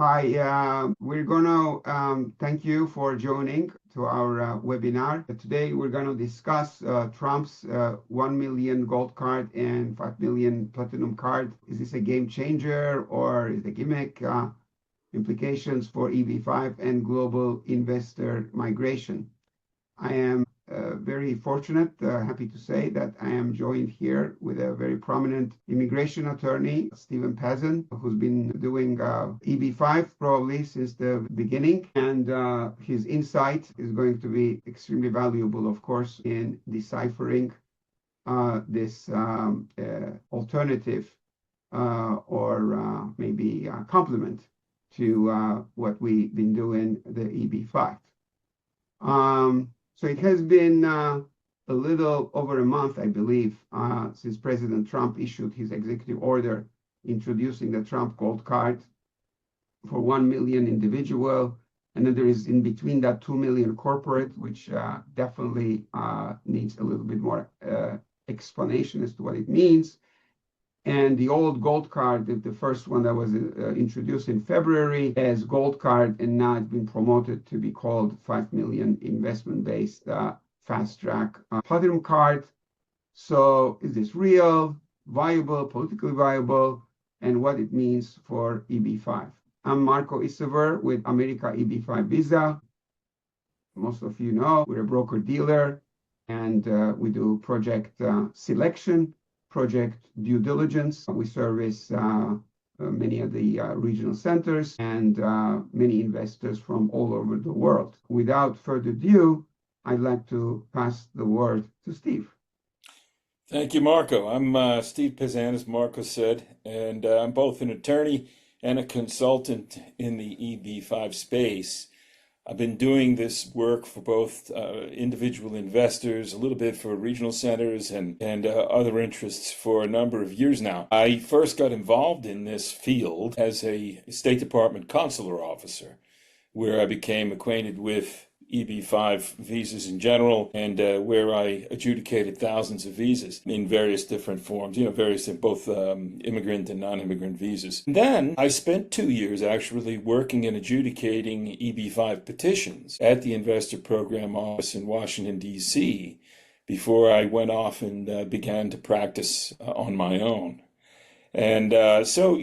Hi, we're going to thank you for joining to our webinar. Today, we're going to discuss Trump's 1 million gold card and 5 million platinum card. Is this a game changer or is it a gimmick? Implications for EB5 and global investor migration. I am very fortunate, happy to say that I am joined here with a very prominent immigration attorney, Stephen Pazan, who's been doing EB5 probably since the beginning. And his insight is going to be extremely valuable, of course, in deciphering this alternative or maybe complement to what we've been doing, the EB5. So it has been a little over a month, I believe, since President Trump issued his executive order introducing the Trump Gold Card for 1 million individual. And then there is in between that 2 million corporate, which definitely needs a little bit more explanation as to what it means. And the old gold card, the first one that was introduced in February as gold card, and now it's been promoted to be called 5 million investment-based fast track platinum card. So is this real, viable, politically viable, and what it means for EB5? I'm Marko Issever with America EB5 Visa. Most of you know we're a broker dealer, and we do project selection, project due diligence. We service many of the regional centers and many investors from all over the world. Without further ado, I'd like to pass the word to Steve. Thank you, Marko. I'm Steve Pazan, as Marko said, and I'm both an attorney and a consultant in the EB5 space. I've been doing this work for both individual investors, a little bit for regional centers and other interests for a number of years now. I first got involved in this field as a State Department consular officer, where I became acquainted with EB5 visas in general, and where I adjudicated thousands of visas in various different forms, various both immigrant and non-immigrant visas. And then I spent 2 years actually working and adjudicating EB5 petitions at the Investor Program Office in Washington, D.C., before I went off and began to practice on my own. And so,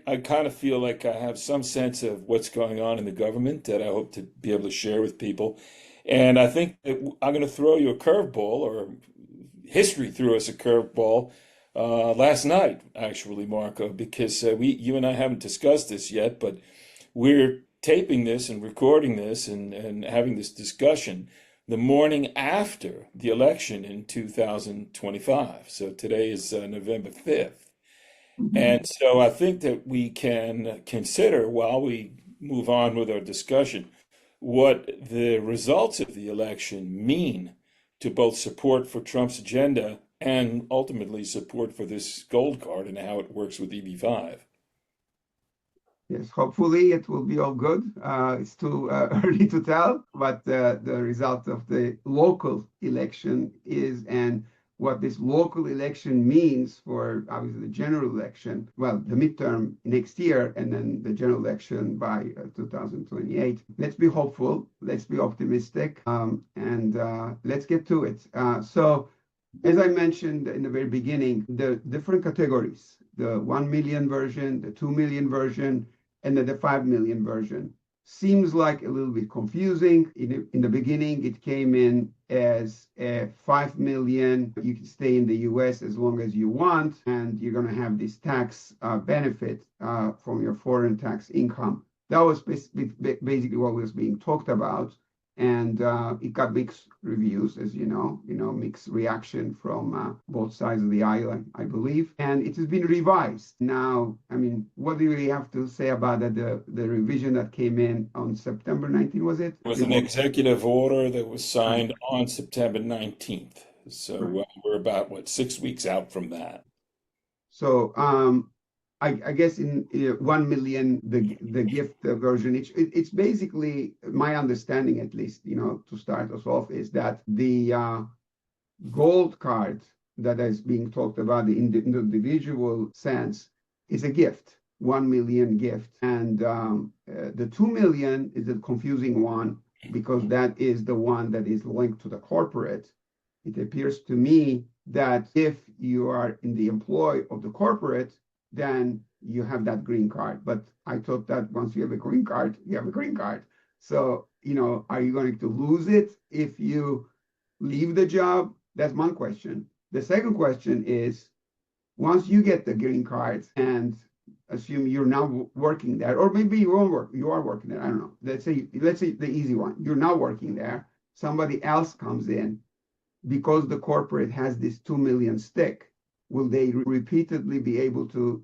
I kind of feel like I have some sense of what's going on in the government that I hope to be able to share with people. And I think that I'm going to throw you a curveball, or history threw us a curveball last night, actually, Marko, because you and I haven't discussed this yet, but we're taping this and recording this and having this discussion the morning after the election in 2025. So today is November 5th. And so I think that we can consider, while we move on with our discussion, what the results of the election mean to both support for Trump's agenda and ultimately support for this gold card and how it works with EB5. Yes, hopefully it will be all good. It's too early to tell, but the result of the local election is, and what this local election means for obviously the general election, well, the midterm next year, and then the general election by 2028. Let's be hopeful, let's be optimistic, and let's get to it. So, as I mentioned in the very beginning, the different categories, the 1 million version, the 2 million version, and then the 5 million version, seems like a little bit confusing. In the beginning, it came in as a 5 million. You can stay in the US as long as you want, and you're going to have this tax benefit from your foreign tax income. That was basically what was being talked about. And it got mixed reviews, as you know, mixed reaction from both sides of the aisle, I believe. And it has been revised. Now, I mean, what do we have to say about that? The revision that came in on September 19th, was it? It was an executive order that was signed on September 19th. So we're about, 6 weeks out from that. So I guess in 1 million, the gift version, it's basically, my understanding at least, to start us off, is that the gold card that is being talked about in the individual sense is a gift. 1 million gift. And the 2 million is a confusing one because that is the one that is linked to the corporate. It appears to me that if you are in the employ of the corporate, then you have that green card. But I thought that once you have a green card, you have a green card. So, are you going to lose it if you leave the job? That's one question. The second question is, once you get the green card and assume you're now working there, or maybe you are working there. I don't know. Let's say the easy one. You're now working there. Somebody else comes in because the corporate has this 2 million stick. Will they repeatedly be able to,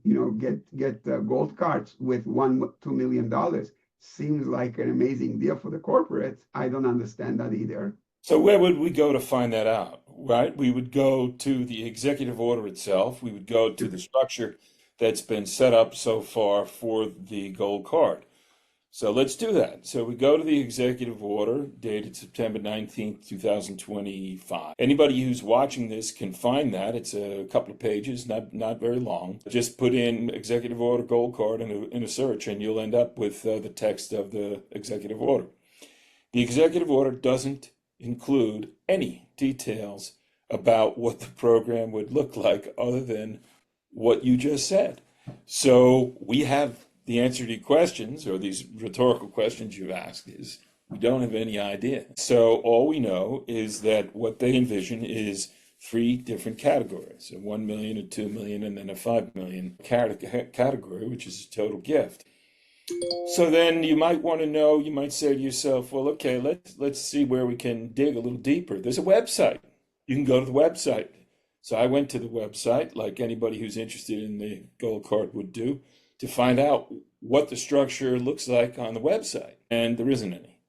get gold cards with $2 million? Seems like an amazing deal for the corporate. I don't understand that either. So where would we go to find that out, right? We would go to the executive order itself. We would go to the structure that's been set up so far for the gold card. So let's do that. So we go to the executive order dated September 19th, 2025. Anybody who's watching this can find that. It's a couple of pages, not very long. Just put in executive order gold card in a search and you'll end up with the text of the executive order. The executive order doesn't include any details about what the program would look like other than what you just said. So we have the answer to your questions, or these rhetorical questions you've asked, is we don't have any idea. So all we know is that what they envision is 3 different categories, a 1 million, a 2 million, and then a 5 million category, which is a total gift. So then you might want to know, you might say to yourself, well, okay, let's see where we can dig a little deeper. There's a website. You can go to the website. So I went to the website, like anybody who's interested in the gold card would do, to find out what the structure looks like on the website. And there isn't any.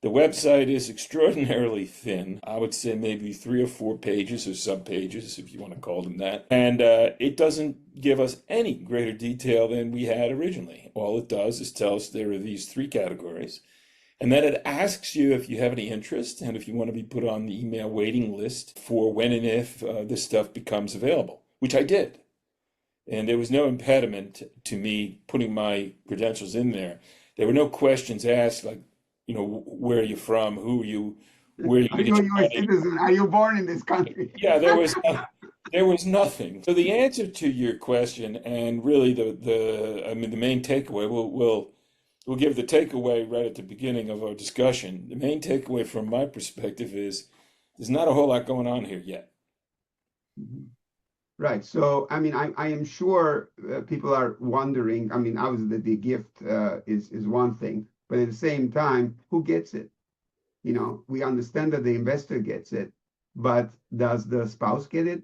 The website is extraordinarily thin. I would say maybe 3 or 4 pages or sub-pages, if you want to call them that. And it doesn't give us any greater detail than we had originally. All it does is tell us there are these 3 categories. And then it asks you if you have any interest and if you want to be put on the email waiting list for when and if this stuff becomes available, which I did. And there was no impediment to me putting my credentials in there. There were no questions asked like, where are you from? Who are you? Where are you a U.S. citizen? Are you born in this country? Yeah, there was nothing. So the answer to your question, and really the main takeaway, we'll give the takeaway right at the beginning of our discussion. The main takeaway from my perspective is there's not a whole lot going on here yet. Mm-hmm. Right. So, I am sure people are wondering. Obviously, the gift is one thing, but at the same time, who gets it? We understand that the investor gets it, but does the spouse get it?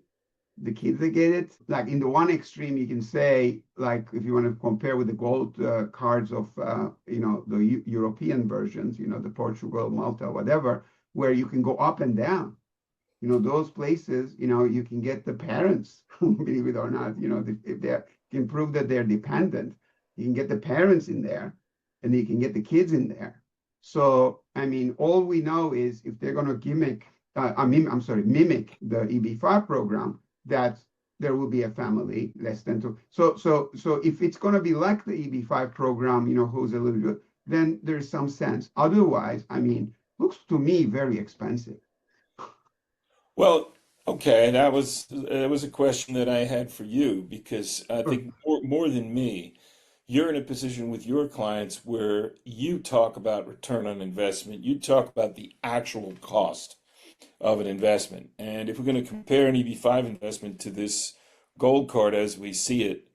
The kids that get it? Like in the one extreme, you can say, like if you want to compare with the gold cards of, the European versions, the Portugal, Malta, whatever, where you can go up and down. Those places, you can get the parents, believe it or not, if they can prove that they're dependent, you can get the parents in there and you can get the kids in there. So, all we know is if they're going to mimic the EB5 program, that there will be a family less than 2. So if it's going to be like the EB5 program, who's a little bit, then there's some sense. Otherwise, looks to me very expensive. Well, okay, that was a question that I had for you because I think more than me, you're in a position with your clients where you talk about return on investment. You talk about the actual cost of an investment. And if we're going to compare an EB5 investment to this gold card as we see it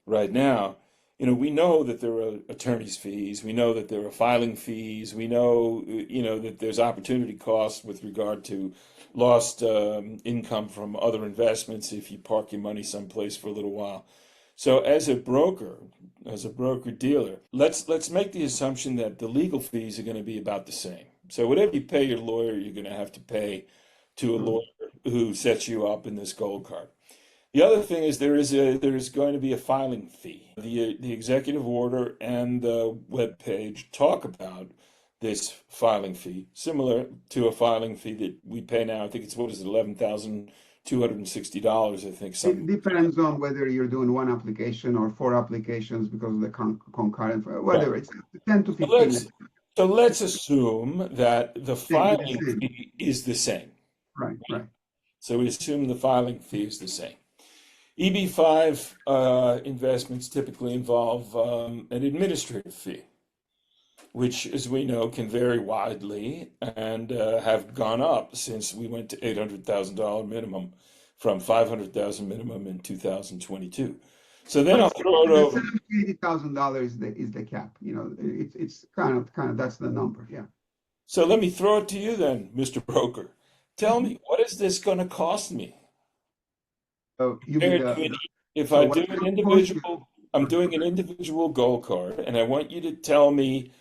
right now, we know that there are attorney's fees. We know that there are filing fees. We know, that there's opportunity costs with regard to lost income from other investments if you park your money someplace for a little while. So as a broker dealer, let's make the assumption that the legal fees are going to be about the same. So whatever you pay your lawyer, you're going to have to pay to a lawyer who sets you up in this gold card. The other thing is there is going to be a filing fee. The executive order and the web page talk about this filing fee, similar to a filing fee that we pay now. I think it's, $11,000 $260, I think. It depends on whether you're doing one application or four applications because of the concurrent, Right. whatever. It's 10 to So 15. let's assume that the Same, the filing same. fee is the same. Right, right. So we assume the filing fee is the same. EB5 investments typically involve an administrative fee, which, as we know, can vary widely and have gone up since we went to $800,000 minimum from $500,000 minimum in 2022. So then I'll throw it The over. $70,000 is the cap. You know, it's kind of that's the number. Yeah. So let me throw it to you then, Mr. Broker. Tell me, what is this going to cost me? So you mean If so I do what's an going to cost you? individual, I'm doing an individual gold card, and I want you to tell me,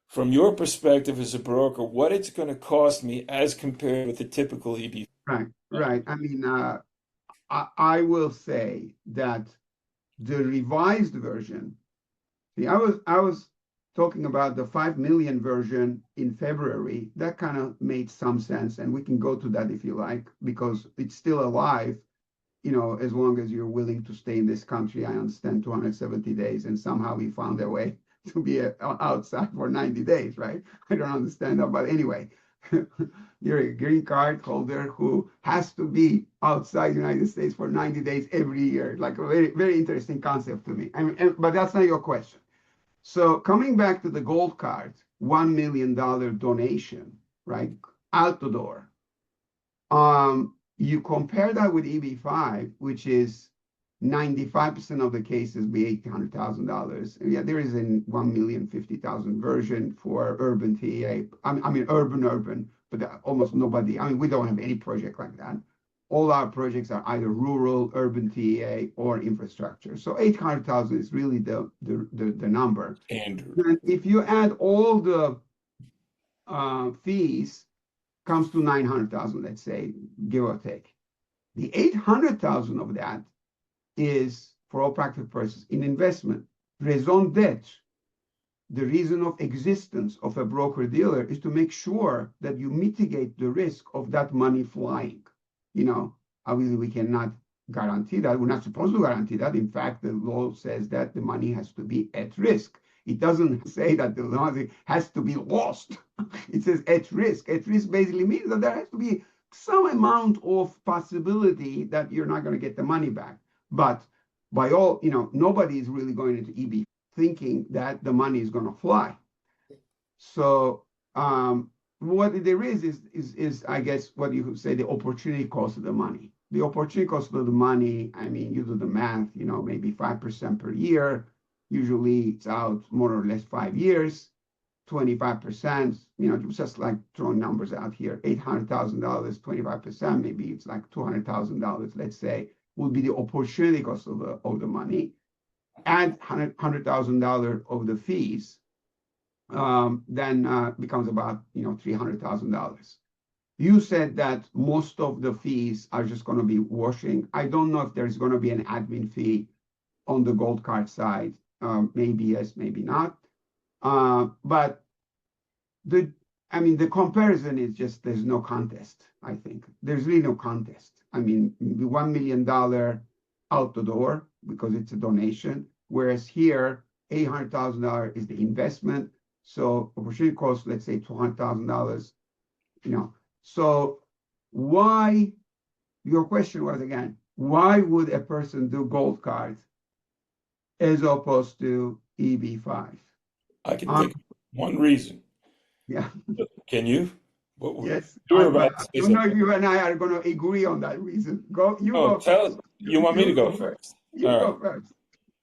from your perspective as a broker, what it's going to cost me as compared with the typical EB. Right, right. I mean, I will say that the revised version. See, I was talking about the 5 million version in February. That kind of made some sense, and we can go to that if you like, because it's still alive, you know, as long as you're willing to stay in this country. I understand 270 days, and somehow we found a way to be outside for 90 days, right? I don't understand that, but anyway, you're a green card holder who has to be outside the United States for 90 days every year. Like a very, very interesting concept to me. I mean, but that's not your question. So coming back to the gold card, $1 million donation, right? Out the door. You compare that with EB5, which is 95% of the cases be $800,000. Yeah, there is a 1,050,000 version for urban TEA. I mean, urban, but almost nobody. I mean, we don't have any project like that. All our projects are either rural, urban TEA, or infrastructure. So 800,000 is really the number. Andrew. And if you add all the fees, comes to 900,000, let's say, give or take. The 800,000 of that is, for all practical purposes, in investment. Raison d'etre, the reason of existence of a broker dealer is to make sure that you mitigate the risk of that money flying. You know, obviously we cannot guarantee that. We're not supposed to guarantee that. In fact, the law says that the money has to be at risk. It doesn't say that the money has to be lost. It says at risk. At risk basically means that there has to be some amount of possibility that you're not going to get the money back. But by all, you know, nobody is really going into EB thinking that the money is going to fly. So what there is I guess what you could say the opportunity cost of the money. The opportunity cost of the money, I mean, you do the math, you know, maybe 5% per year. Usually it's out more or less 5 years, 25%, you know, just like throwing numbers out here, $800,000, 25%, maybe it's like $200,000, let's say, would be the opportunity cost of the money. Add $100,000 of the fees, then becomes about, you know, $300,000. You said that most of the fees are just going to be washing. I don't know if there's going to be an admin fee on the gold card side. Maybe yes, maybe not. But the comparison is just there's no contest. I think there's really no contest. I mean, the $1 million out the door because it's a donation, whereas here $800,000 is the investment. So opportunity cost, let's say $200,000. You know, so why? Your question was again, why would a person do gold cards as opposed to EB5? I can think of one reason. Yeah. Can you? Yes. You're But about I to say don't know if something. you and I are going to agree on that reason. You Oh, go first. you want me to go first? You All go right.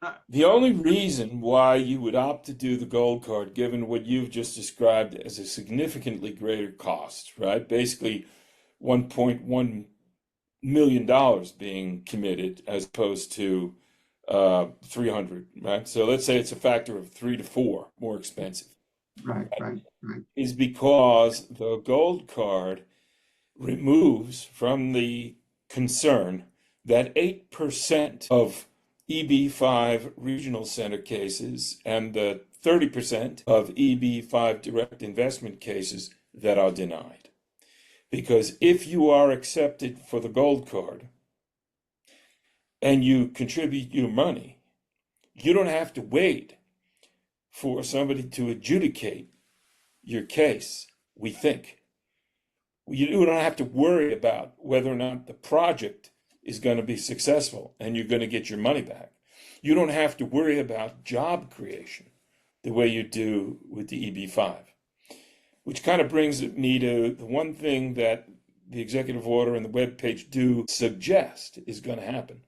first. The only reason why you would opt to do the gold card, given what you've just described as a significantly greater cost, right? Basically, $1.1 million being committed as opposed to 300, right? So let's say it's a factor of 3 to 4 more expensive. Right. Is because the gold card removes from the concern that 8% of EB5 regional center cases and the 30% of EB5 direct investment cases that are denied. Because if you are accepted for the gold card and you contribute your money, you don't have to wait for somebody to adjudicate your case, we think. You don't have to worry about whether or not the project is going to be successful and you're going to get your money back. You don't have to worry about job creation the way you do with the EB5, which kind of brings me to the one thing that the executive order and the webpage do suggest is going to happen.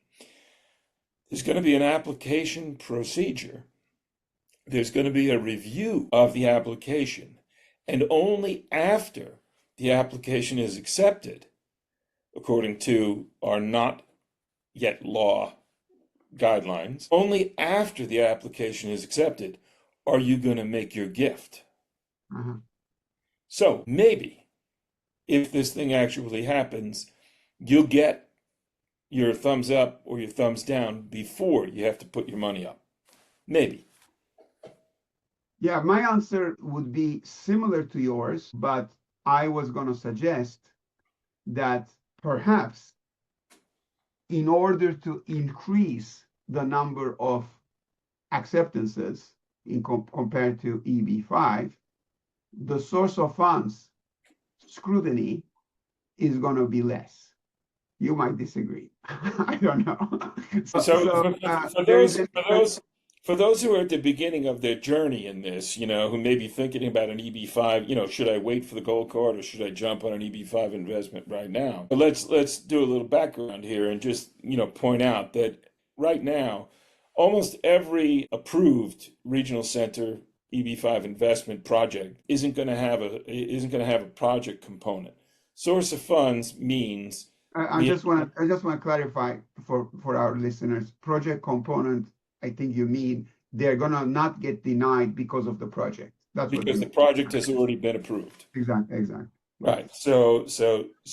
There's going to be an application procedure. There's going to be a review of the application, and only after the application is accepted, according to our not yet law guidelines, only after the application is accepted are you going to make your gift. Uh-huh. So maybe if this thing actually happens, you'll get your thumbs up or your thumbs down before you have to put your money up. Maybe. Yeah, my answer would be similar to yours, but I was going to suggest that perhaps in order to increase the number of acceptances compared to EB5, the source of funds scrutiny is going to be less. You might disagree. I don't know. For those who are at the beginning of their journey in this, who may be thinking about an EB5, should I wait for the gold card or should I jump on an EB5 investment right now? But let's do a little background here and just, point out that right now, almost every approved regional center EB5 investment project isn't going to have a project component. Source of funds means I just want to clarify for our listeners. Project component, I think you mean they're gonna not get denied because of the project. That's because the project has already been approved. Exactly. Right. So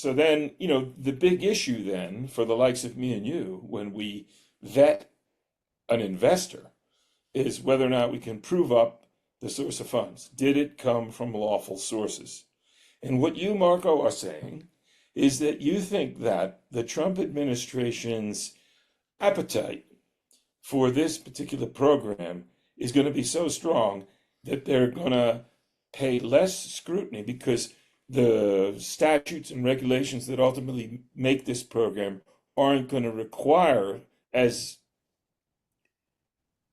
then, the big issue then for the likes of me and you when we vet an investor is whether or not we can prove up the source of funds. Did it come from lawful sources? And what you, Marko, are saying is that you think that the Trump administration's appetite for this particular program is going to be so strong that they're going to pay less scrutiny because the statutes and regulations that ultimately make this program aren't going to require as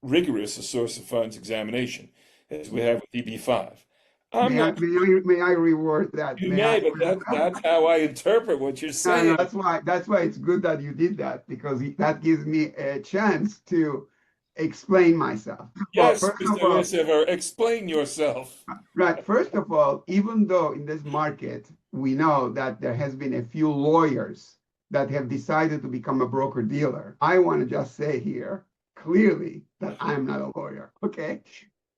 rigorous a source of funds examination as we have with EB5. May I reword that? You may, but that's how I interpret what you're saying. No, that's why it's good that you did that, because that gives me a chance to explain myself. Yes, Mr. Issever, explain yourself. Right. First of all, even though in this market we know that there has been a few lawyers that have decided to become a broker dealer, I want to just say here clearly that I'm not a lawyer. Okay,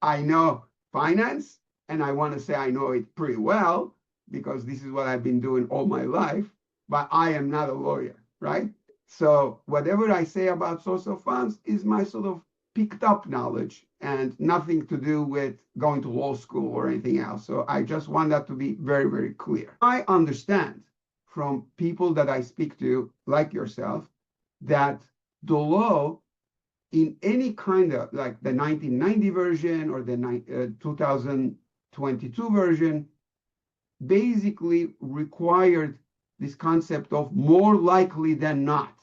I know finance. And I want to say I know it pretty well because this is what I've been doing all my life, but I am not a lawyer, right? So whatever I say about source of funds is my sort of picked up knowledge and nothing to do with going to law school or anything else. So I just want that to be very, very clear. I understand from people that I speak to, like yourself, that the law in any kind of, like the 1990 version or the 2022 version, basically required this concept of more likely than not.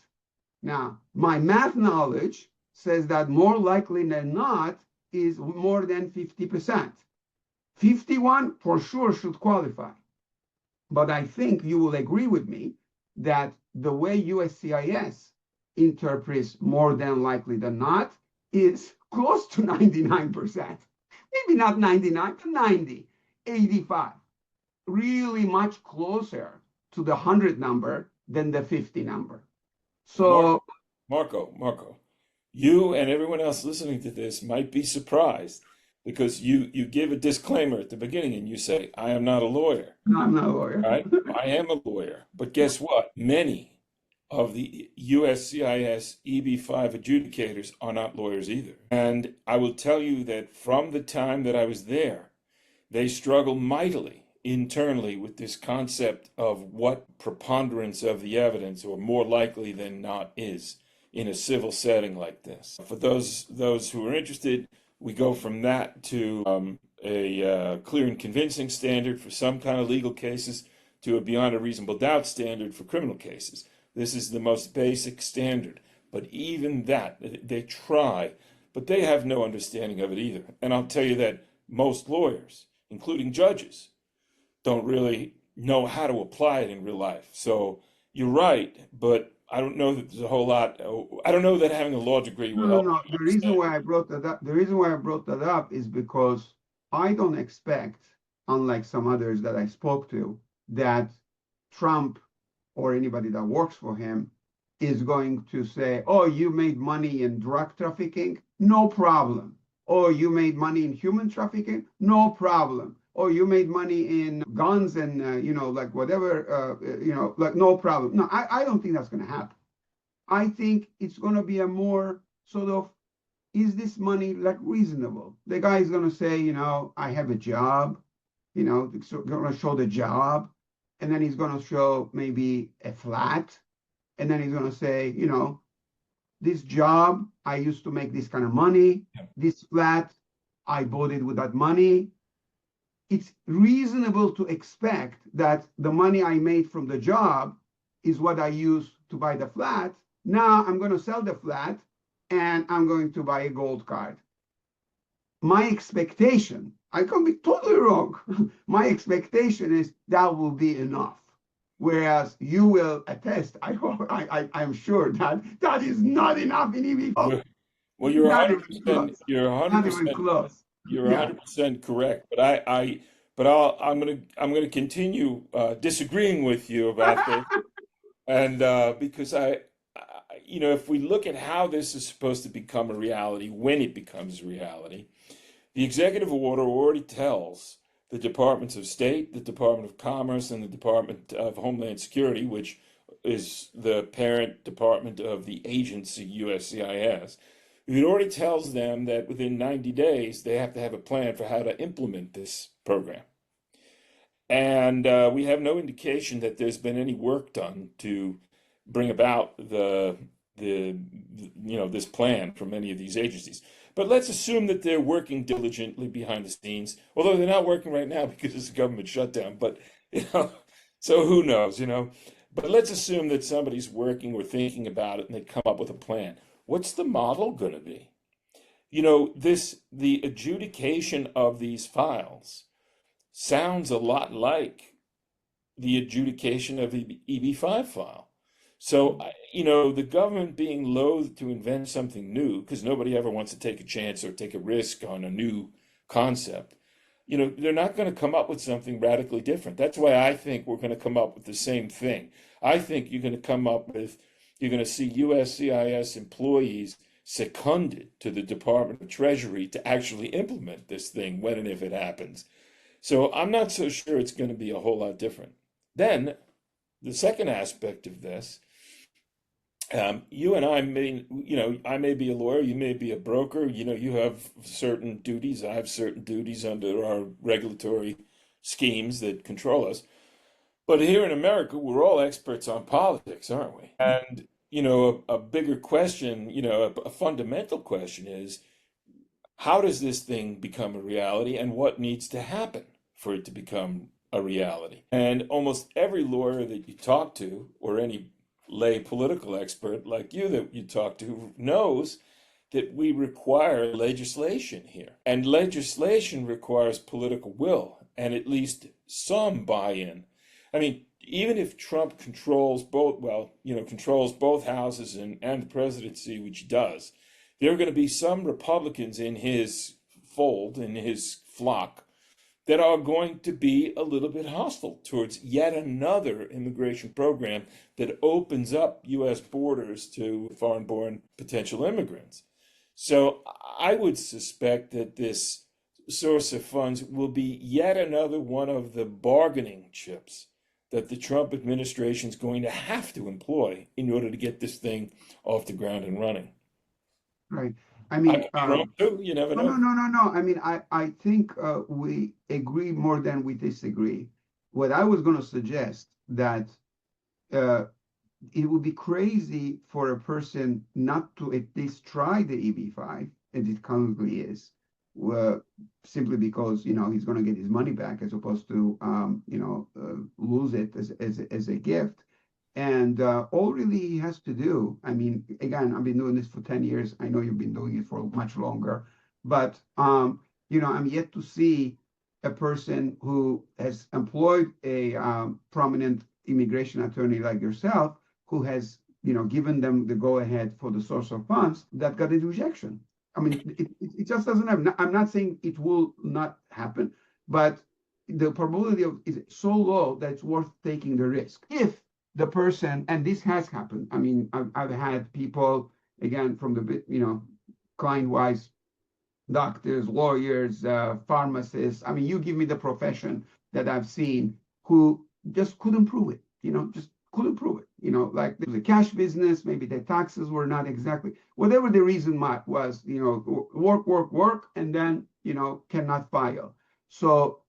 Now, my math knowledge says that more likely than not is more than 50%. 51 for sure should qualify. But I think you will agree with me that the way USCIS interprets more than likely than not is close to 99%. Maybe not 99, but 90, 85. Really much closer to the 100 number than the 50 number. So, Marko, you and everyone else listening to this might be surprised because you give a disclaimer at the beginning and you say, I am not a lawyer. No, I'm not a lawyer. Right? I am a lawyer. But guess what? Many of the USCIS EB5 adjudicators are not lawyers either. And I will tell you that from the time that I was there, they struggle mightily internally with this concept of what preponderance of the evidence, or more likely than not, is in a civil setting like this. For those who are interested, we go from that to a clear and convincing standard for some kind of legal cases to a beyond a reasonable doubt standard for criminal cases. This is the most basic standard. But even that, they try, but they have no understanding of it either. And I'll tell you that most lawyers, including judges, don't really know how to apply it in real life. So you're right, but I don't know that there's a whole lot. I don't know that having a law degree will help. No. The reason why I brought that up is because I don't expect, unlike some others that I spoke to, that Trump or anybody that works for him is going to say, oh, you made money in drug trafficking? No problem. Oh, you made money in human trafficking? No problem. Oh, you made money in guns and, like whatever, like no problem. No, I don't think that's going to happen. I think it's going to be a more sort of, is this money like reasonable? The guy is going to say, I have a job, going to show the job. And then he's going to show maybe a flat. And then he's going to say, this job, I used to make this kind of money. This flat, I bought it with that money. It's reasonable to expect that the money I made from the job is what I used to buy the flat. Now I'm going to sell the flat and I'm going to buy a gold card. My expectation, I can be totally wrong. My expectation is that will be enough. Whereas you will attest, I'm sure that is not enough in EB5. Well, you're Not 100%. You're Not even 100%. close. You're Yeah. 100% correct. But I'm gonna continue disagreeing with you about this, and because if we look at how this is supposed to become a reality, when it becomes a reality, the executive order already tells the Departments of State, the Department of Commerce, and the Department of Homeland Security, which is the parent department of the agency USCIS. It already tells them that within 90 days, they have to have a plan for how to implement this program. And we have no indication that there's been any work done to bring about this plan from any of these agencies. But let's assume that they're working diligently behind the scenes, although they're not working right now because it's a government shutdown. But so who knows, But let's assume that somebody's working or thinking about it and they come up with a plan. What's the model going to be? The adjudication of these files sounds a lot like the adjudication of the EB5 file. So, the government being loath to invent something new, because nobody ever wants to take a chance or take a risk on a new concept, they're not going to come up with something radically different. That's why I think we're going to come up with the same thing. I think you're going to see USCIS employees seconded to the Department of Treasury to actually implement this thing when and if it happens. So I'm not so sure it's going to be a whole lot different. Then the second aspect of this, you and I I may be a lawyer, you may be a broker, you have certain duties, I have certain duties under our regulatory schemes that control us. But here in America, we're all experts on politics, aren't we? And, a bigger question, a fundamental question is, how does this thing become a reality and what needs to happen for it to become a reality? And almost every lawyer that you talk to, or any lay political expert like you that you talk to, knows that we require legislation here. And legislation requires political will and at least some buy-in. I mean, even if Trump controls both houses and the presidency, which he does, there are going to be some Republicans in his fold, in his flock, that are going to be a little bit hostile towards yet another immigration program that opens up U.S. borders to foreign-born potential immigrants. So I would suspect that this source of funds will be yet another one of the bargaining chips that the Trump administration is going to have to employ in order to get this thing off the ground and running. Right. I mean, wrong too. You never know. No. I mean, I think we agree more than we disagree. what I was going to suggest that uh, it would be crazy for a person not to at least try the EB5 as it currently is, uh, simply because he's going to get his money back as opposed to lose it as a gift. And all really he has to do, I mean, again, I've been doing this for 10 years. I know you've been doing it for much longer, but I'm yet to see a person who has employed a prominent immigration attorney like yourself, who has, given them the go-ahead for the source of funds that got a rejection. I mean, it just doesn't happen. I'm not saying it will not happen, but the probability of is so low that it's worth taking the risk. If the person, and this has happened, I mean, I've had people, again, from the, client-wise, doctors, lawyers, pharmacists. I mean, you give me the profession that I've seen who just couldn't prove it, just couldn't prove it. Like there was a cash business, maybe the taxes were not exactly, whatever the reason was, work, and then, cannot file. So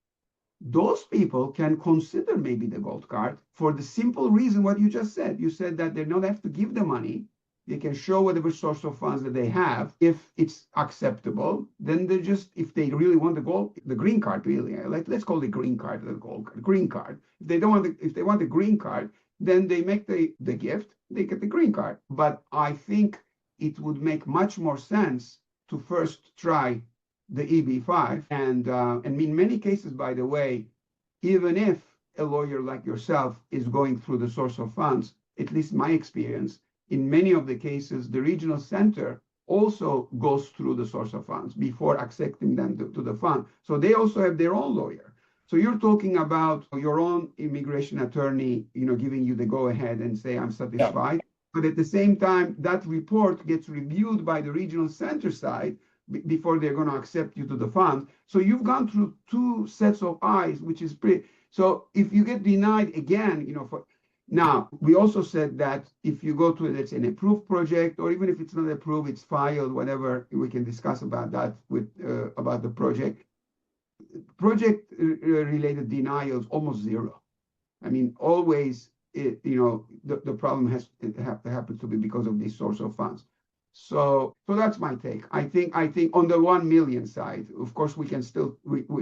those people can consider maybe the gold card for the simple reason what you just said. You said that they don't have to give the money. They can show whatever source of funds that they have. If it's acceptable, then they just, if they really want the green card, really, let's call it green card, the gold card, green card. If they don't want if they want the green card, then they make the gift, they get the green card. But I think it would make much more sense to first try the EB5. And in many cases, by the way, even if a lawyer like yourself is going through the source of funds, at least my experience, in many of the cases, the regional center also goes through the source of funds before accepting them to the fund. So they also have their own lawyer. So you're talking about your own immigration attorney, giving you the go-ahead and say, I'm satisfied. Yeah. But at the same time, that report gets reviewed by the regional center side before they're going to accept you to the fund. So you've gone through two sets of eyes, which is pretty. So if you get denied again, now, we also said that if you go to, let's say, an approved project, or even if it's not approved, it's filed, whatever, we can discuss about that about the project. Project-related denials, almost zero. I mean, always, the problem happens to be because of this source of funds. So that's my take. I think on the 1 million side, of course, we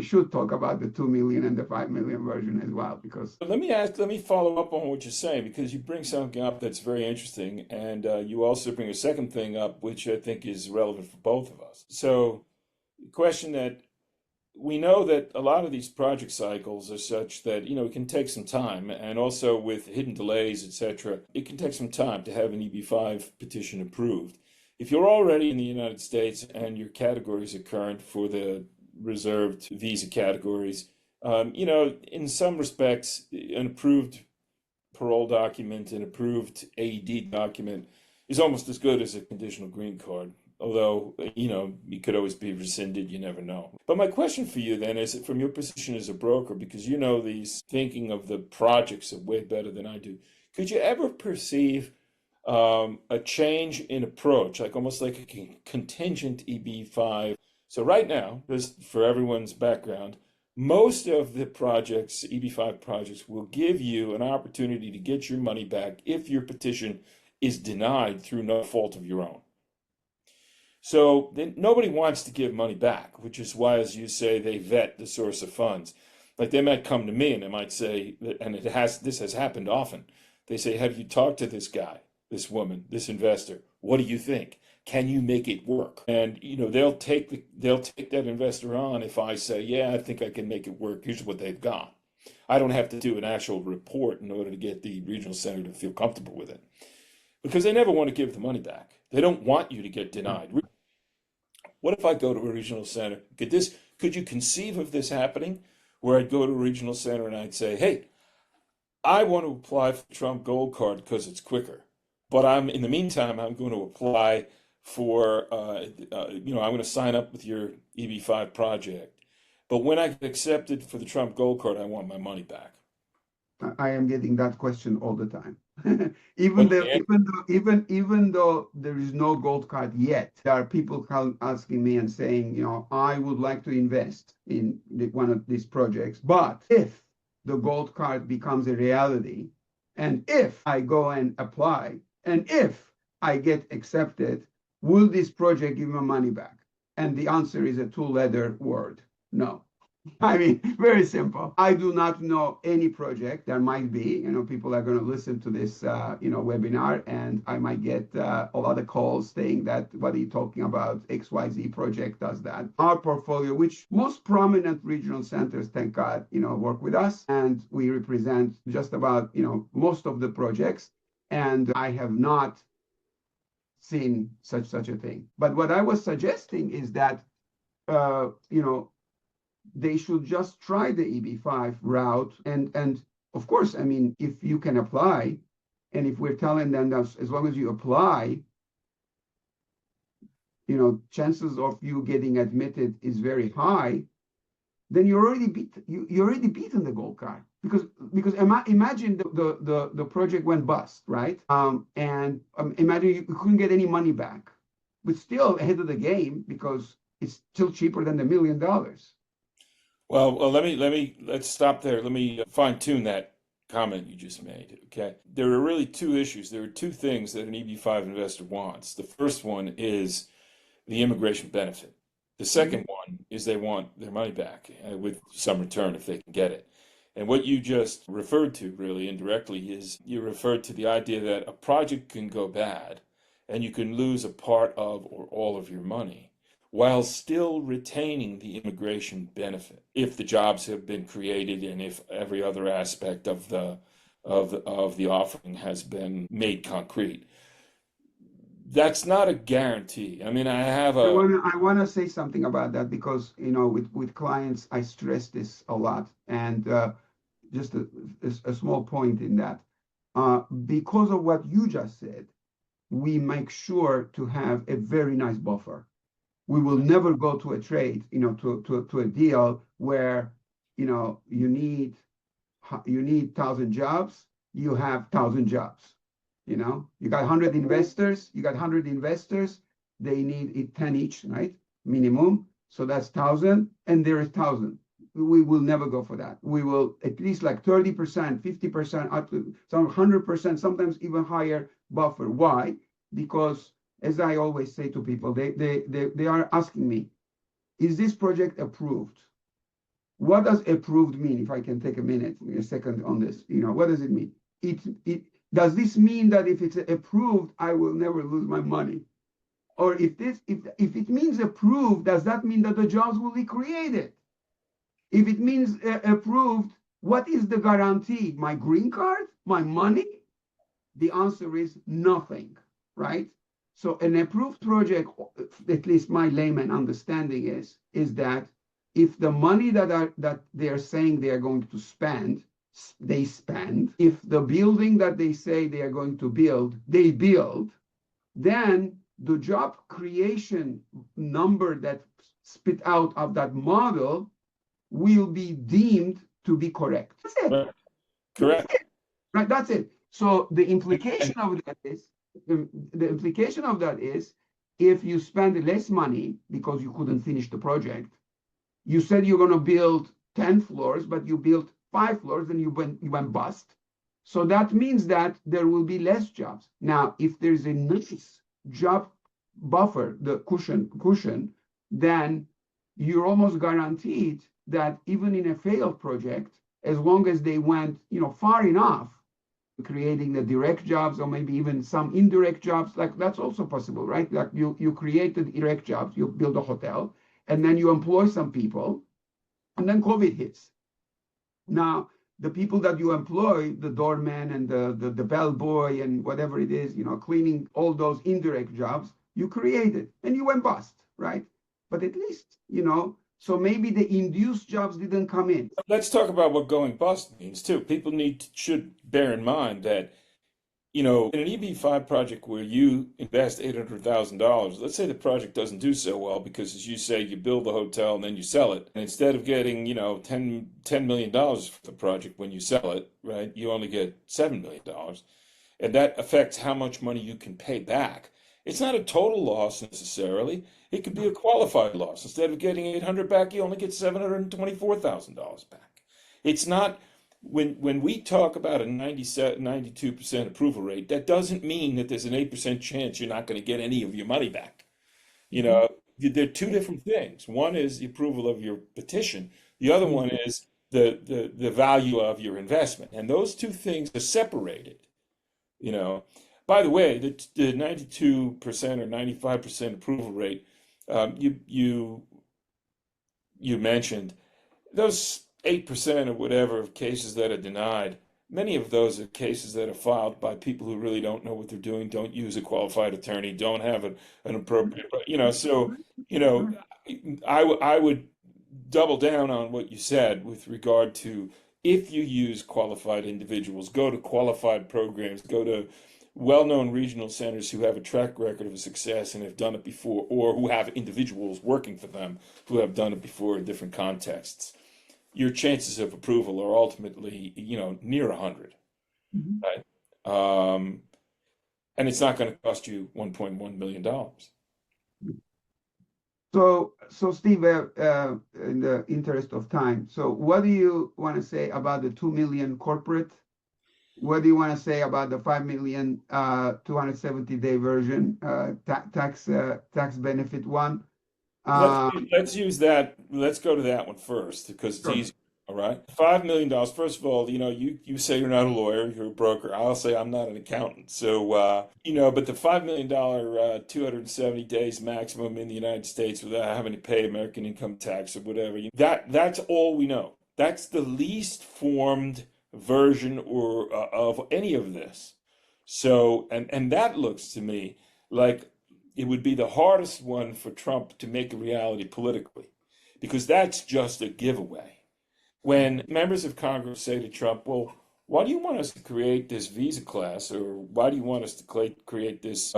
should talk about the 2 million and the 5 million version as well, because. Let me follow up on what you're saying, because you bring something up that's very interesting, and you also bring a second thing up, which I think is relevant for both of us. So, the question that we know that a lot of these project cycles are such that, it can take some time, and also with hidden delays, etc., it can take some time to have an EB5 petition approved. If you're already in the United States and your categories are current for the reserved visa categories, in some respects, an approved parole document, an approved AED document is almost as good as a conditional green card. Although, it could always be rescinded, you never know. But my question for you then is, from your position as a broker, because you know these, thinking of the projects way better than I do, could you ever perceive a change in approach, like almost like a contingent EB5? So right now, just for everyone's background, most of the projects, EB5 projects, will give you an opportunity to get your money back if your petition is denied through no fault of your own. So nobody wants to give money back, which is why, as you say, they vet the source of funds. Like they might come to me and they might say, and this has happened often, they say, have you talked to this guy, this woman, this investor? What do you think? Can you make it work? And they'll take that investor on if I say, yeah, I think I can make it work. Here's what they've got. I don't have to do an actual report in order to get the regional center to feel comfortable with it, because they never want to give the money back. They don't want you to get denied. What if I go to a regional center? Could you conceive of this happening, where I'd go to a regional center and I'd say, hey, I want to apply for the Trump Gold Card because it's quicker, but in the meantime, I'm going to apply for, I'm going to sign up with your EB5 project. But when I get accepted for the Trump Gold Card, I want my money back. I am getting that question all the time. even though there is no gold card yet, there are people asking me and saying, I would like to invest in one of these projects, but if the gold card becomes a reality, and if I go and apply, and if I get accepted, will this project give me money back? And the answer is a two-letter word: no. I mean, very simple. I do not know any project. There might be, people are going to listen to this, webinar, and I might get a lot of calls saying that, what are you talking about? XYZ project does that. Our portfolio, which most prominent regional centers, thank God, work with us, and we represent just about, most of the projects. And I have not seen such a thing. But what I was suggesting is that, they should just try the EB5 route. And of course, I mean, if you can apply, and if we're telling them that as long as you apply, chances of you getting admitted is very high, then you already beaten the gold card. Because imagine the project went bust, right? And imagine you couldn't get any money back, but still ahead of the game because it's still cheaper than the $1 million. Well, let's stop there. Let me fine tune that comment you just made. Okay. There are really two issues. There are two things that an EB5 investor wants. The first one is the immigration benefit. The second one is they want their money back with some return if they can get it. And what you just referred to really indirectly is you referred to the idea that a project can go bad and you can lose a part of or all of your money, while still retaining the immigration benefit if the jobs have been created and if every other aspect of the offering has been made concrete. That's not a guarantee. I mean, I want to say something about that because with clients I stress this a lot, and just a small point in that, because of what you just said, we make sure to have a very nice buffer. We will never go to a trade, to a deal where, you need 1,000 jobs, you have 1,000 jobs. You got 100 investors, they need 10 each, right? Minimum. So that's 1,000, and there is 1,000. We will never go for that. We will at least like 30%, 50%, up to some 100%, sometimes even higher buffer. Why? Because, as I always say to people, they are asking me, is this project approved? What does approved mean? If I can take a second on this, what does it mean? Does this mean that if it's approved, I will never lose my money? Or if it means approved, does that mean that the jobs will be created? If it means approved, what is the guarantee? My green card? My money? The answer is nothing, right? So an approved project, at least my layman understanding is that if the money that they are saying they are going to spend, they spend. If the building that they say they are going to build, they build, then the job creation number that spit out of that model will be deemed to be correct. That's it. Right. Correct. That's it. Right. That's it. So the implication of that is if you spend less money because you couldn't finish the project, you said you're going to build 10 floors, but you built 5 floors and you went bust. So that means that there will be less jobs. Now, if there's a nice job buffer, the cushion, then you're almost guaranteed that even in a failed project, as long as they went, far enough, creating the direct jobs or maybe even some indirect jobs, like that's also possible, right? Like you create the direct jobs, you build a hotel, and then you employ some people, and then COVID hits. Now, the people that you employ, the doorman and the bellboy and whatever it is, cleaning all those indirect jobs, you created and you went bust, right? But at least, so maybe the induced jobs didn't come in. Let's talk about what going bust means too. People should bear in mind that, in an EB5 project where you invest $800,000, let's say the project doesn't do so well because, as you say, you build the hotel and then you sell it. And instead of getting, $10 million for the project when you sell it, right, you only get $7 million. And that affects how much money you can pay back. It's not a total loss necessarily. It could be a qualified loss. Instead of getting $800 back, you only get $724,000 back. It's not when we talk about a 97, 92% approval rate, that doesn't mean that there's an 8% chance you're not going to get any of your money back. You Mhm. know, they're two different things. One is the approval of your petition. The other Mhm. one is the value of your investment. And those two things are separated, you know. By the way, the 92% or 95% approval rate, you mentioned, those 8% or whatever of cases that are denied, many of those are cases that are filed by people who really don't know what they're doing, don't use a qualified attorney, don't have an appropriate, so, you know, I would double down on what you said with regard to if you use qualified individuals, go to qualified programs, go to well-known regional centers who have a track record of success and have done it before, or who have individuals working for them who have done it before in different contexts. Your chances of approval are ultimately, near 100, Mhm. right? And it's not going to cost you $1.1 million. So Steve, in the interest of time, so what do you want to say about the 2 million corporate? What do you want to say about the 5 million 270-day version tax benefit one? Let's Uh, let's use that. Let's go to that one first because it's sure. easy. All right. $5 million. First of all, you say you're not a lawyer, you're a broker. I'll say I'm not an accountant. So, but the $5 million, 270 days maximum in the United States without having to pay American income tax or whatever. That's all we know. That's the least formed version or of any of this. So, and that looks to me like it would be the hardest one for Trump to make a reality politically, because that's just a giveaway. When members of Congress say to Trump, well, why do you want us to create this visa class, or why do you want us to create this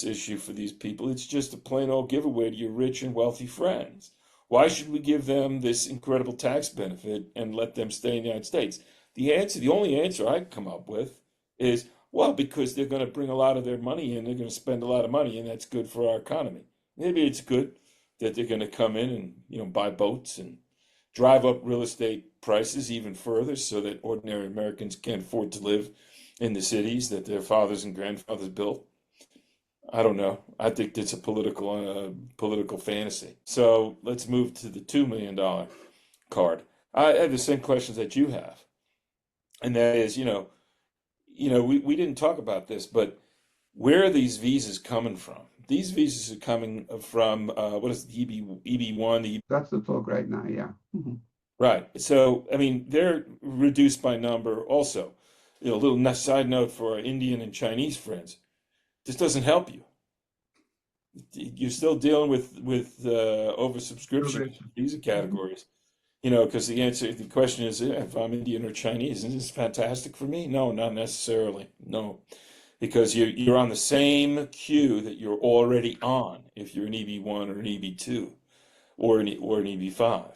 issue for these people? It's just a plain old giveaway to your rich and wealthy friends. Why should we give them this incredible tax benefit and let them stay in the United States? The only answer I come up with is, well, because they're going to bring a lot of their money in, they're going to spend a lot of money, and that's good for our economy. Maybe it's good that they're going to come in and buy boats and drive up real estate prices even further so that ordinary Americans can't afford to live in the cities that their fathers and grandfathers built. I don't know. I think it's a political fantasy. So let's move to the $2 million card. I have the same questions that you have, and that is, we didn't talk about this, but where are these visas coming from? These visas are coming from what is the EB1, the That's the talk right now. Yeah. right. So, I mean, they're reduced by number also. A little side note for our Indian and Chinese friends. This doesn't help you. You're still dealing with oversubscription in Progression. visa Mhm. categories. Because the question is, if I'm Indian or Chinese, is this fantastic for me? No, not necessarily. No, because you're on the same queue that you're already on if you're an EB1 or an EB2 or an EB5.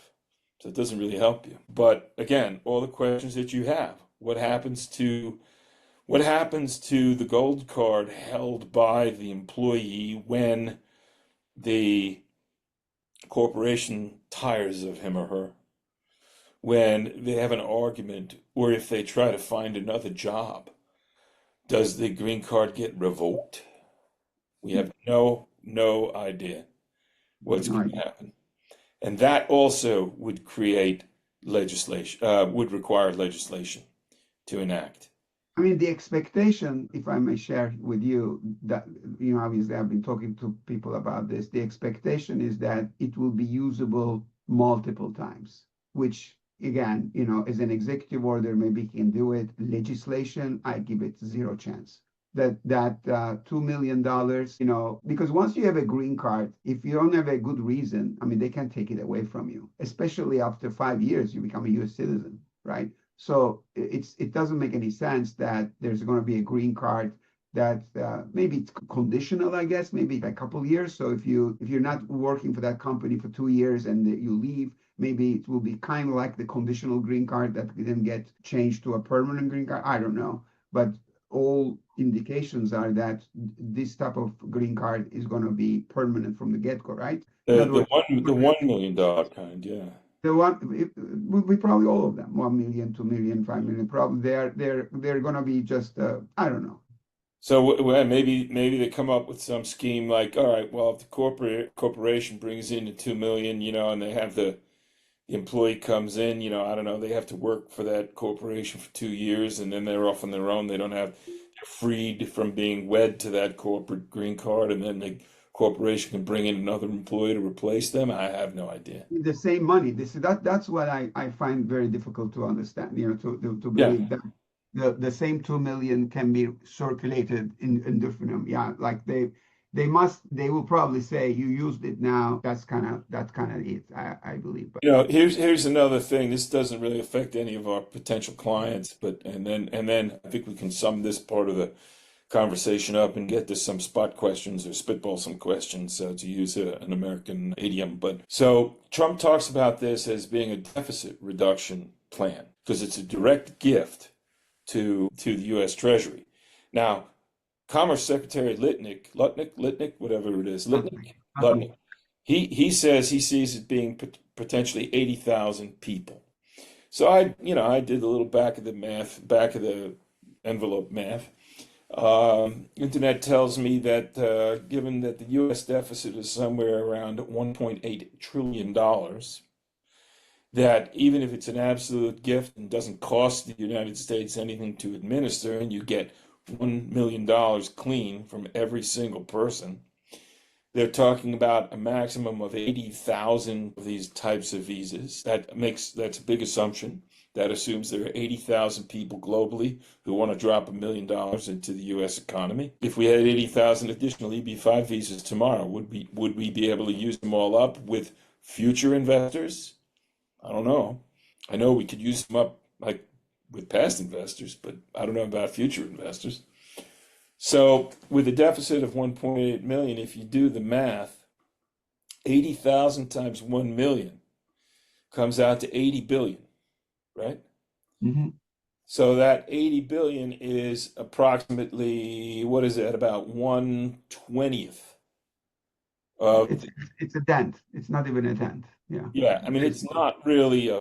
So it doesn't really help you. But again, all the questions that you have. What happens to the gold card held by the employee when the corporation tires of him or her? When they have an argument or if they try to find another job? Does the green card get revoked? We have no idea what's No going to idea. happen. And that also would create legislation, would require legislation to enact. I mean, the expectation, if I may share with you, that, obviously I've been talking to people about this. The expectation is that it will be usable multiple times, which again, as an executive order, maybe he can do it. Legislation, I give it zero chance. That $2 million, because once you have a green card, if you don't have a good reason, I mean, they can take it away from you, especially after 5 years, you become a U.S. citizen, right? So it doesn't make any sense that there's going to be a green card that maybe it's conditional, I guess, maybe a couple of years. So if you're not working for that company for 2 years and you leave, maybe it will be kind of like the conditional green card that then get changed to a permanent green card. I don't know, but all indications are that this type of green card is going to be permanent from the get-go, right? In The other the words, one the $1 million kind, yeah. The one it will be probably all of them, 1 million, 2 million, 5 million. Probably they're going to be just I don't know. So well, maybe they come up with some scheme like, all right, well, if the corporation brings in the 2 million, and they have the employee comes in, I don't know, they have to work for that corporation for 2 years, and then they're off on their own. They're freed from being wed to that corporate green card, and then the corporation can bring in another employee to replace them. I have no idea. The same money. That's what I find very difficult to understand. To Yeah. believe that the same 2 million can be circulated in different. Yeah, like they will probably say you used it now. That's kind of it. I believe. But Here's another thing. This doesn't really affect any of our potential clients, but and then I think we can sum this part of the conversation up and get to some spot questions or spitball some questions, to use an American idiom. But so Trump talks about this as being a deficit reduction plan because it's a direct gift to the U.S. Treasury. Now, Commerce Secretary Lutnick, whatever it is, Lutnick, he says he sees it being potentially 80,000 people. So I did a little back of the envelope math. Internet tells me that given that the U.S. deficit is somewhere around $1.8 trillion, that even if it's an absolute gift and doesn't cost the United States anything to administer, and you get $1 million clean from every single person, they're talking about a maximum of 80,000 of these types of visas. That's a big assumption. That assumes there are 80,000 people globally who want to drop $1 million into the U.S. economy. If we had 80,000 additional EB5 visas tomorrow, would we be able to use them all up with future investors? I don't know. I know we could use them up like with past investors, but I don't know about future investors. So with a deficit of 1.8 million, if you do the math, 80,000 times 1 million comes out to 80 billion, right? Mm-hmm. So that 80 billion is approximately, what is that, about 1/20th of it's a dent. It's not even a dent. Yeah. yeah, I mean it's not really a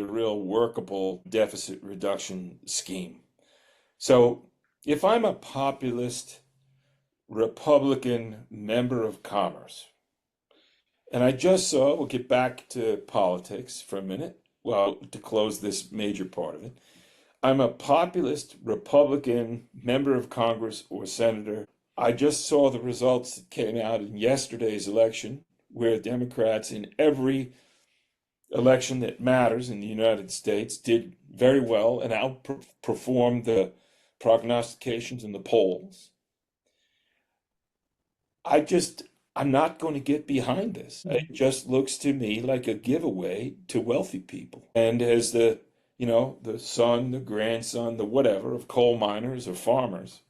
real workable deficit reduction scheme. So if I'm a populist Republican member of Commerce, and I just saw, we'll get back to politics for a minute, well, to close this major part of it. I'm a populist Republican member of Congress or senator. I just saw the results that came out in yesterday's election, where Democrats in every election that matters in the United States did very well and outperformed the prognostications in the polls. I'm not going to get behind this. It just looks to me like a giveaway to wealthy people. And as the son, the grandson, the whatever of coal miners or farmers,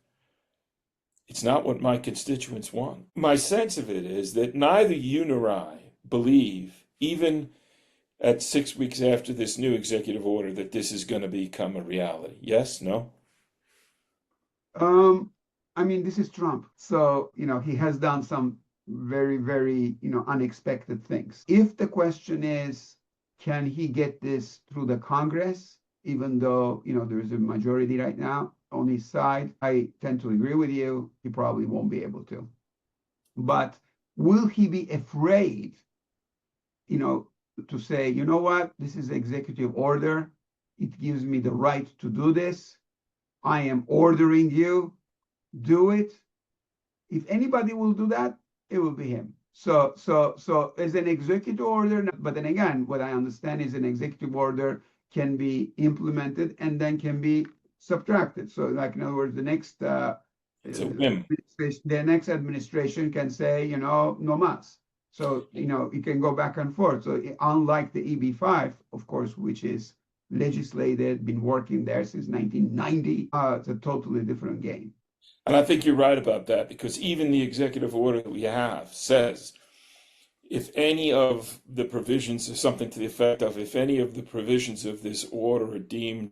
it's not what my constituents want. My sense of it is that neither you nor I believe, even at 6 weeks after this new executive order, that this is going to become a reality. Yes? No? I mean, this is Trump, so he has done some very, very unexpected things. If the question is, can he get this through the Congress, even though there is a majority right now on his side, I tend to agree with you. He probably won't be able to. But will he be afraid, to say, you know what, this is executive order. It gives me the right to do this. I am ordering you, do it. If anybody will do that, it will be him. So as an executive order, but then again, what I understand is an executive order can be implemented and then can be subtracted. So like in other words, It's a whim. the next administration can say, no mas. So, it can go back and forth. So unlike the EB5, of course, which is legislated, been working there since 1990, it's a totally different game. And I think you're right about that, because even the executive order that we have says if any of the provisions, or something to the effect of, if any of the provisions of this order are deemed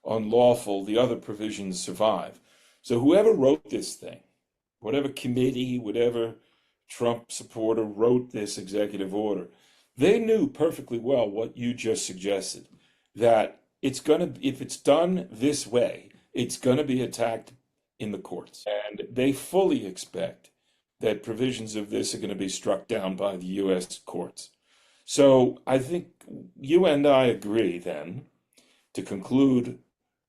unlawful, the other provisions survive. So whoever wrote this thing, whatever committee, whatever Trump supporter wrote this executive order, they knew perfectly well what you just suggested, that it's going to, if it's done this way, it's going to be attacked in the courts. And they fully expect that provisions of this are going to be struck down by the U.S. courts. So I think you and I agree then, to conclude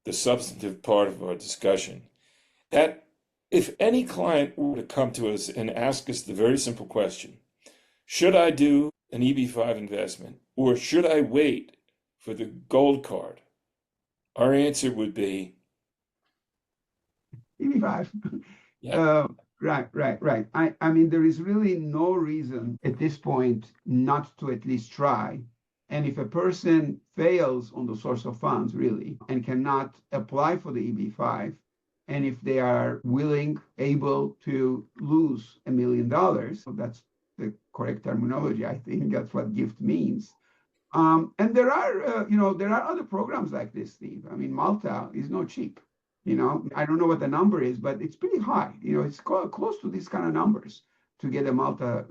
the substantive part of our discussion, that if any client were to come to us and ask us the very simple question, should I do an EB5 investment or should I wait for the gold card? Our answer would be EB5. yeah. Right. I mean, there is really no reason at this point not to at least try. And if a person fails on the source of funds, really, and cannot apply for the EB5, and if they are willing, able to lose $1 million, so that's the correct terminology, I think that's what gift means. And there are, there are other programs like this, Steve. I mean, Malta is not cheap. I don't know what the number is, but it's pretty high. It's close to these kind of numbers to get a Malta,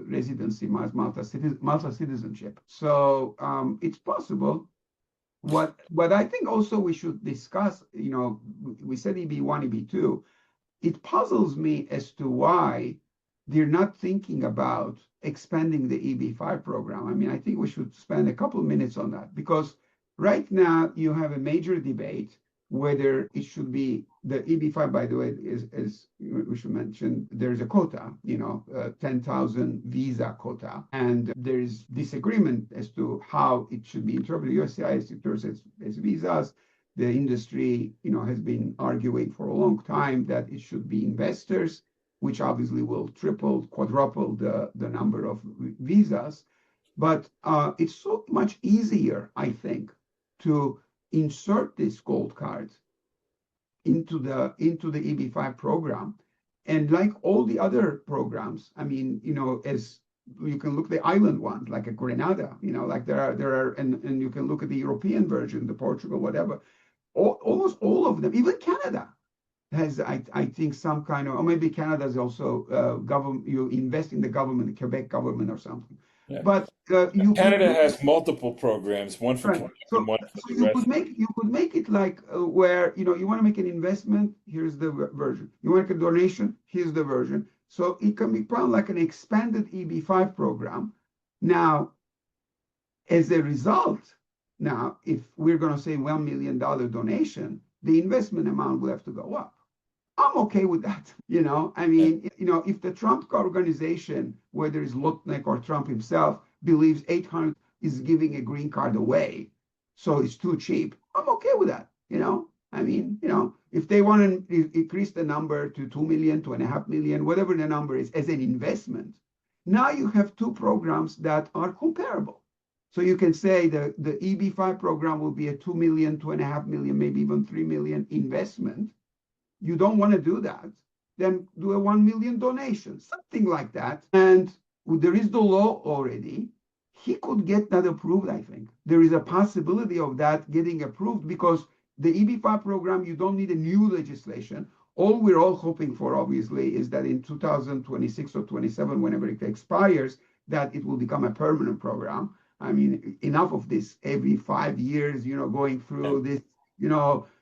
residency, Malta citizenship. So it's possible. What I think also we should discuss, we said EB1, EB2. It puzzles me as to why they're not thinking about expanding the EB5 program. I mean, I think we should spend a couple of minutes on that because right now you have a major debate whether it should be the EB5, by the way, is we should mention, there's a quota, 10,000 visa quota. And there's disagreement as to how it should be interpreted. USCIS interprets as visas. The industry, has been arguing for a long time that it should be investors, which obviously will triple, quadruple the number of visas. But it's so much easier, I think, to insert this gold card into the EB5 program. And like all the other programs, I mean, as you can look at the island ones, like a Grenada, like there are, and you can look at the European version, the Portugal, whatever. Almost all of them, even Canada has, I think, some kind of, or maybe Canada is also government. You invest in the government, the Quebec government, or something. Yeah. But Canada has multiple programs, one for Quebec and one for the rest. You could make it like where you want to make an investment. Here's the version. You want to make a donation. Here's the version. So it can be found like an expanded EB5 program. Now, as a result, now if we're going to say $1 million donation, the investment amount will have to go up. I'm okay with that. I mean, if the Trump organization, whether it's Lutnick or Trump himself, believes 800 is giving a green card away, so it's too cheap, I'm okay with that. I mean, if they want to increase the number to 2 million, 2.5 million, whatever the number is, as an investment, now you have two programs that are comparable. So you can say the EB5 program will be a 2 million, 2.5 million, maybe even 3 million investment. You don't want to do that, then do a 1 million donation, something like that. And there is the law already. He could get that approved, I think. There is a possibility of that getting approved because the EB5 program, you don't need a new legislation. All we're all hoping for, obviously, is that in 2026 or 27, whenever it expires, that it will become a permanent program. I mean, enough of this every 5 years, going through this,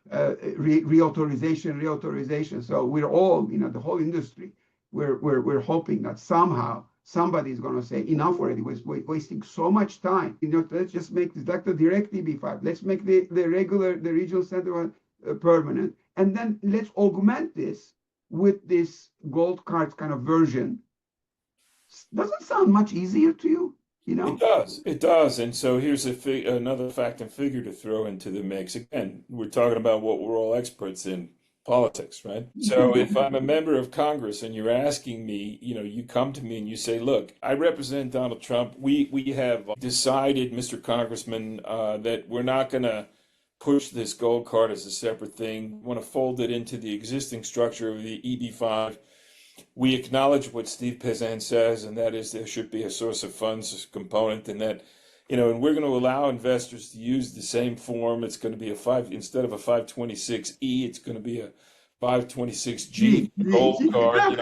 reauthorization. So we're all, the whole industry, we're hoping that somehow somebody is going to say enough already. We're wasting so much time. Let's just make this like the direct EB5. Let's make the regional center one permanent, and then let's augment this with this gold card kind of version. Doesn't sound much easier to you? It does. And so here's another fact and figure to throw into the mix. Again, we're talking about what we're all experts in, politics, right? So if I'm a member of Congress and you're asking me, you come to me and you say, look, I represent Donald Trump. We have decided, Mr. Congressman, that we're not going to push this gold card as a separate thing. We want to fold it into the existing structure of the EB5. We acknowledge what Steve Pazan says, and that is there should be a source of funds component, and that, and we're going to allow investors to use the same form. It's going to be instead of a 526E, it's going to be a 526G gold card.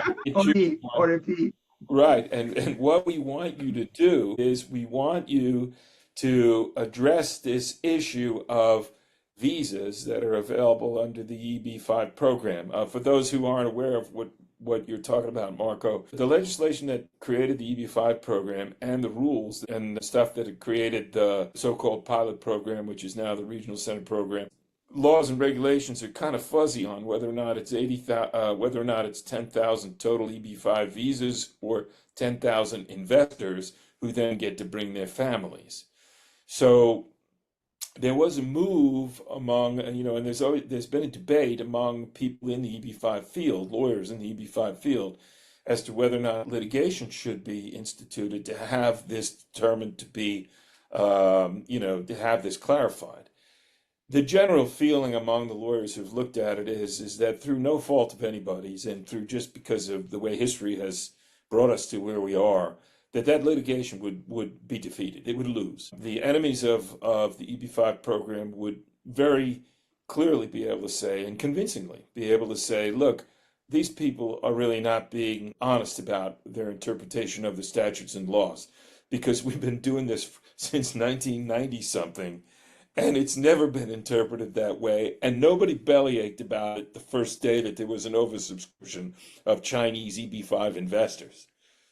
Or a P. Right. And what we want you to do is we want you to address this issue of visas that are available under the EB5 program. For those who aren't aware of what you're talking about, Marco, the legislation that created the EB5 program and the rules and the stuff that had created the so-called pilot program, which is now the Regional Center program, laws and regulations are kind of fuzzy on whether or not it's 80,000, whether or not it's 10,000 total EB5 visas or 10,000 investors who then get to bring their families. So there was a move among, and there's been a debate among people in the EB5 field, lawyers in the EB5 field, as to whether or not litigation should be instituted to have this determined to be, to have this clarified. The general feeling among the lawyers who've looked at it is that through no fault of anybody's and through just because of the way history has brought us to where we are, that litigation would be defeated. It would lose. The enemies of the EB5 program would very clearly be able to say, and convincingly be able to say, look, these people are really not being honest about their interpretation of the statutes and laws, because we've been doing this since 1990 something. And it's never been interpreted that way. And nobody bellyached about it the first day that there was an oversubscription of Chinese EB5 investors.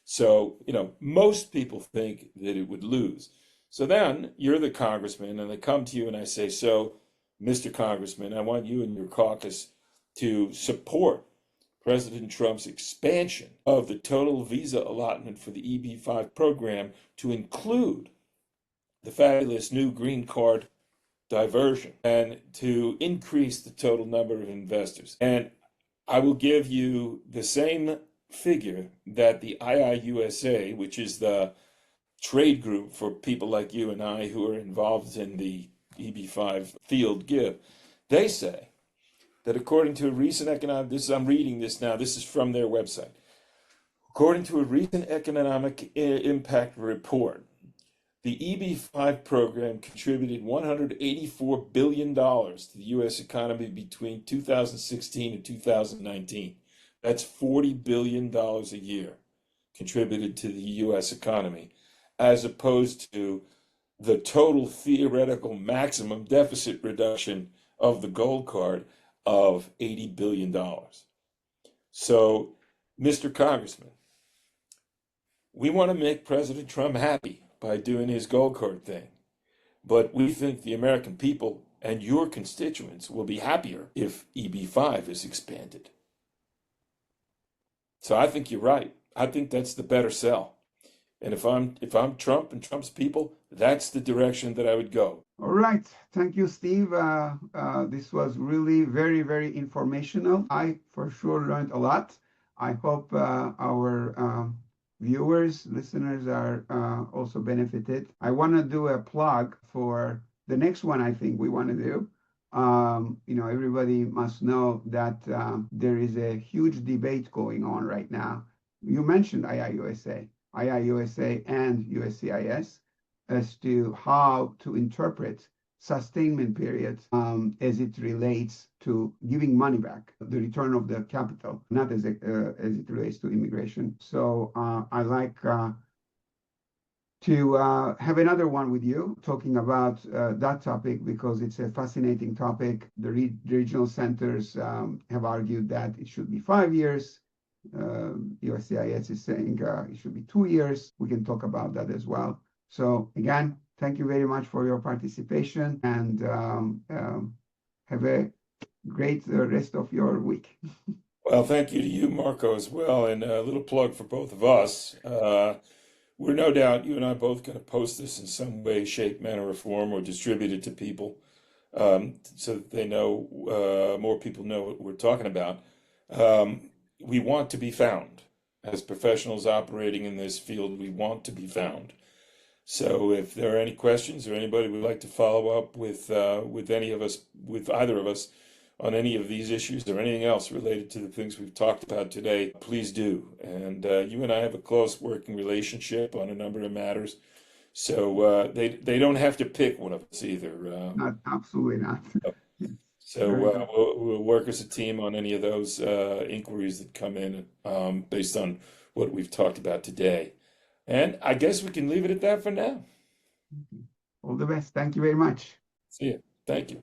So, most people think that it would lose. So then you're the congressman, and I come to you and I say, so, Mr. Congressman, I want you and your caucus to support President Trump's expansion of the total visa allotment for the EB5 program to include the fabulous new green card diversion and to increase the total number of investors. And I will give you the same figure that the IIUSA, which is the trade group for people like you and I who are involved in the EB5 field, give. They say that according to a recent I'm reading this now, this is from their website. According to a recent economic impact report, the EB5 program contributed $184 billion to the U.S. economy between 2016 and 2019. That's $40 billion a year contributed to the U.S. economy, as opposed to the total theoretical maximum deficit reduction of the gold card of $80 billion. So, Mr. Congressman, we want to make President Trump happy by doing his gold card thing. But we think the American people and your constituents will be happier if EB5 is expanded. So I think you're right. I think that's the better sell. And if I'm Trump and Trump's people, that's the direction that I would go. All right. Thank you, Steve. This was really very, very informational. I for sure learned a lot. I hope our viewers, listeners are also benefited. I want to do a plug for the next one I think we want to do. Everybody must know that there is a huge debate going on right now. You mentioned IIUSA and USCIS as to how to interpret sustainment periods as it relates to giving money back, the return of the capital, not as it relates to immigration. So I like to have another one with you talking about that topic because it's a fascinating topic. The regional centers have argued that it should be 5 years. USCIS is saying it should be 2 years. We can talk about that as well. So again, thank you very much for your participation and have a great rest of your week. Well, thank you to you, Marco, as well. And a little plug for both of us. We're no doubt, you and I both going to post this in some way, shape, manner, or form, or distribute it to people so that they know, more people know what we're talking about. We want to be found. As professionals operating in this field, we want to be found. So if there are any questions or anybody would like to follow up with any of us, with either of us, on any of these issues or anything else related to the things we've talked about today, please do. And you and I have a close working relationship on a number of matters. So they don't have to pick one of us either. Not, absolutely not. So we'll work as a team on any of those inquiries that come in based on what we've talked about today. And I guess we can leave it at that for now. All the best. Thank you very much. See you. Thank you.